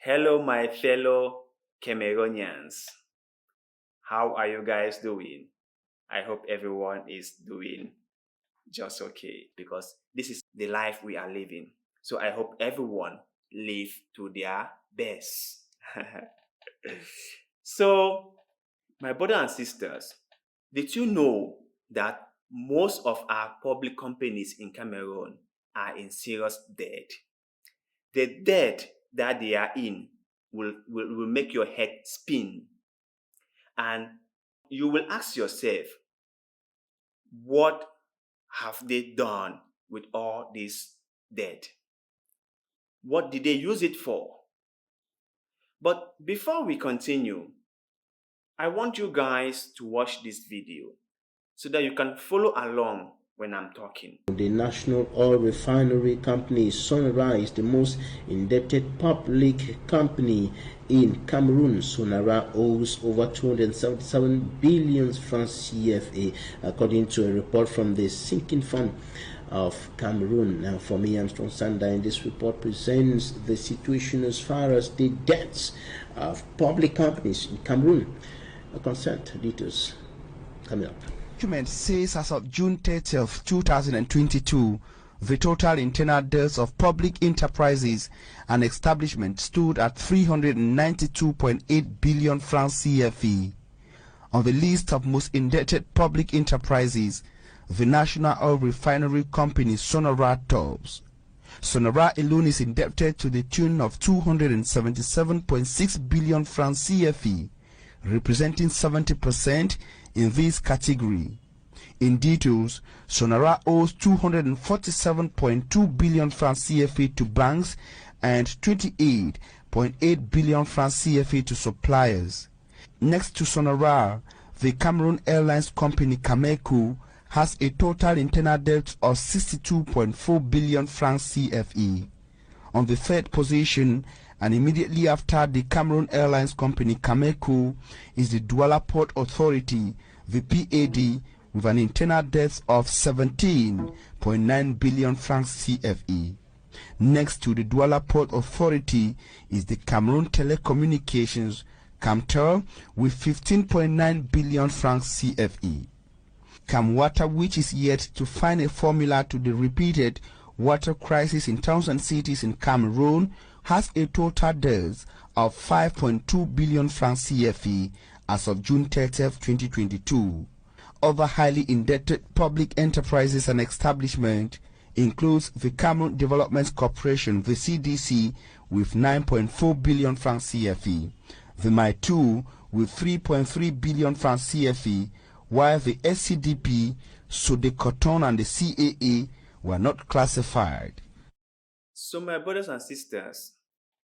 Hello, my fellow Cameroonians. How are you guys doing? I hope everyone is doing just okay because this is the life we are living. So I hope everyone live to their best. So, my brothers and sisters, did you know that most of our public companies in Cameroon are in serious debt? The debt that they are in will make your head spin. And you will ask yourself, what have they done with all this debt? What did they use it for? But before we continue, I want you guys to watch this video so that you can follow along when I'm talking. The national oil refinery company Sonara is the most indebted public company in Cameroon. Sonara owes over 277 billion francs CFA, according to a report from the Sinking Fund of Cameroon. Now, for me, Armstrong Sanda, this report presents the situation as far as the debts of public companies in Cameroon are concerned. Details coming up. Document says as of June 30th, 2022, the total internal debts of public enterprises and establishments stood at 392.8 billion francs CFE. On the list of most indebted public enterprises, the National Oil Refinery Company Sonara tops. Sonara alone is indebted to the tune of 277.6 billion francs CFE, representing 70% in this category. In details, Sonara owes 247.2 billion francs CFA to banks and 28.8 billion francs CFA to suppliers. Next to Sonara, the Cameroon Airlines company Cameco has a total internal debt of 62.4 billion francs CFE. On the third position, and immediately after the Cameroon Airlines company Cameco, is the Douala Port Authority, the PAD, with an internal debt of 17.9 billion francs CFE. Next to the Douala Port Authority is the Cameroon Telecommunications, Camtel, with 15.9 billion francs CFE. Camwater, which is yet to find a formula to the repeated water crisis in towns and cities in Cameroon, has a total debt of 5.2 billion francs CFE as of June 30th, 2022. Other highly indebted public enterprises and establishments includes the Cameroon Development Corporation, the CDC, with 9.4 billion francs CFE, the MI2 with 3.3 billion francs CFE, while the SCDP, Sodecoton, and the CAA were not classified. So my brothers and sisters,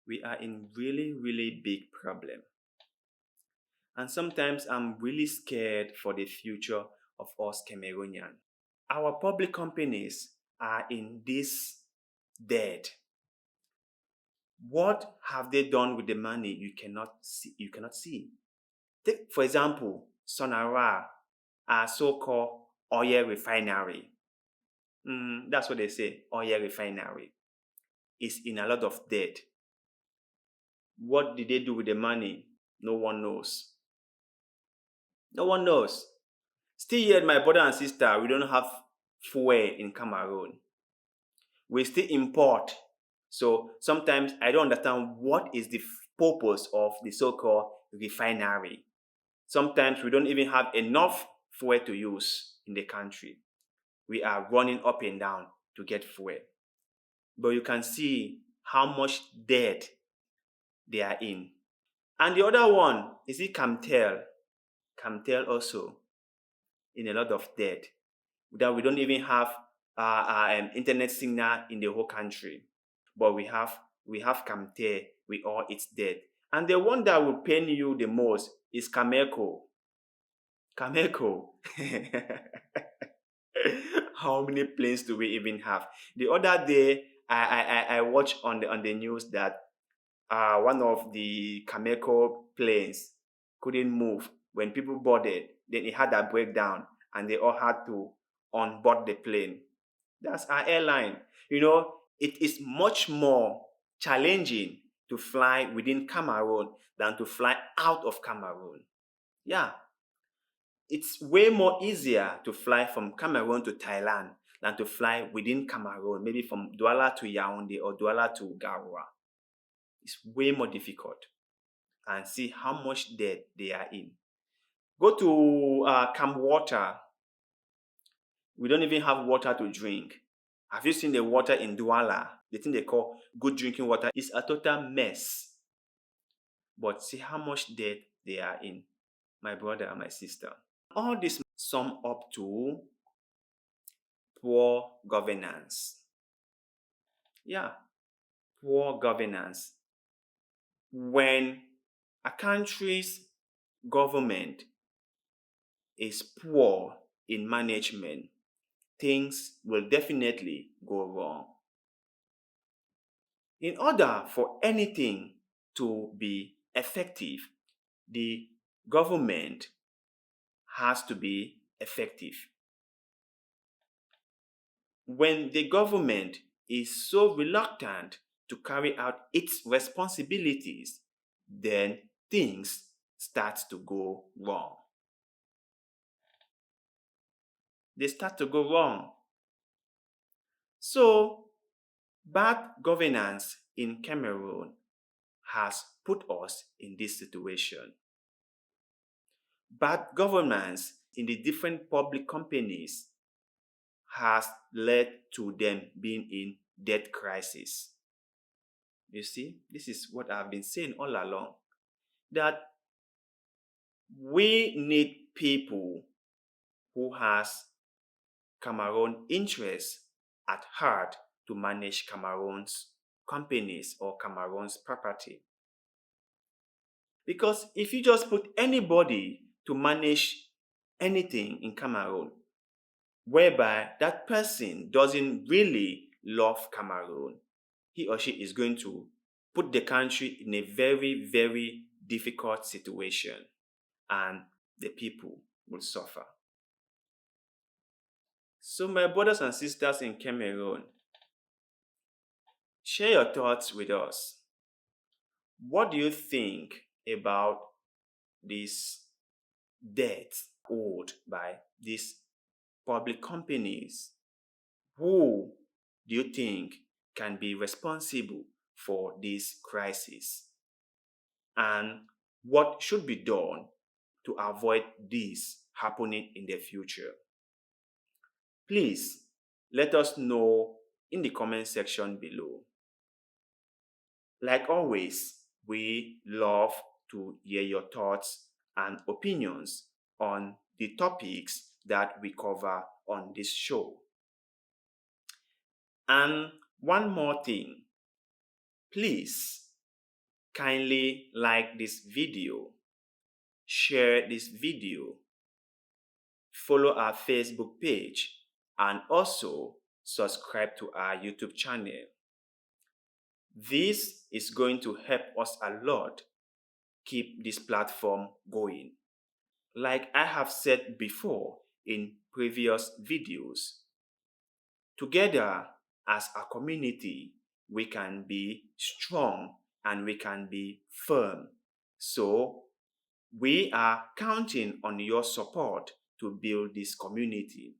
we are in really big problem. And sometimes I'm really scared for the future of us Cameroonians. Our public companies are in this debt. What have they done with the money? You cannot see. Take, for example, Sonara, our so-called oil refinery. That's what they say, oil refinery. Is in a lot of debt. What did they do with the money? No one knows. No one knows. Still yet, my brother and sister, we don't have fuel in Cameroon. We still import. So sometimes I don't understand what is the purpose of the so-called refinery. Sometimes we don't even have enough fuel to use in the country. We are running up and down to get fuel. But you can see how much debt they are in. And the other one is the Camtel. Camtel also in a lot of debt. That we don't even have internet signal in the whole country. But we have Camtel with all its debt. And the one that will pain you the most is Cameco. Cameco. How many planes do we even have? The other day, I watched on the news that one of the Cameco planes couldn't move when people boarded. Then it had a breakdown, and they all had to onboard the plane. That's our airline. You know, it is much more challenging to fly within Cameroon than to fly out of Cameroon. Yeah, it's way more easier to fly from Cameroon to Thailand than to fly within Cameroon, maybe from Douala to Yaoundé or Douala to Garoua. It's way more difficult. And see how much debt they are in. Go to Camp Water. We don't even have water to drink. Have you seen the water in Douala? The thing they call good drinking water is a total mess. But see how much debt they are in, my brother and my sister. All this sum up to poor governance. Yeah, poor governance. When a country's government is poor in management, things will definitely go wrong. In order for anything to be effective, the government has to be effective. When the government is so reluctant to carry out its responsibilities, then things start to go wrong. They start to go wrong. So, bad governance in Cameroon has put us in this situation. Bad governance in the different public companies has led to them being in debt crisis. You see, this is what I've been saying all along, that we need people who has Cameroon interests at heart to manage Cameroon's companies or Cameroon's property. Because if you just put anybody to manage anything in Cameroon, whereby that person doesn't really love Cameroon, he or she is going to put the country in a very, very difficult situation, and the people will suffer. So, my brothers and sisters in Cameroon, share your thoughts with us. What do you think about this debt owed by these public companies? Who do you think can be responsible for this crisis? And what should be done to avoid this happening in the future? Please let us know in the comment section below. Like always, we love to hear your thoughts and opinions on the topics that we cover on this show. And one more thing, please kindly like this video, share this video, follow our Facebook page, and also subscribe to our YouTube channel. This is going to help us a lot keep this platform going. Like I have said before in previous videos, together as a community, we can be strong and we can be firm. So we are counting on your support to build this community.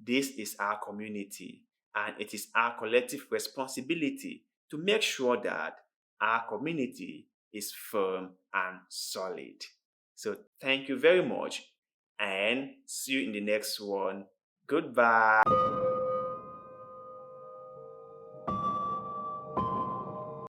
This is our community, and it is our collective responsibility to make sure that our community is firm and solid. So thank you very much, and see you in the next one. Goodbye.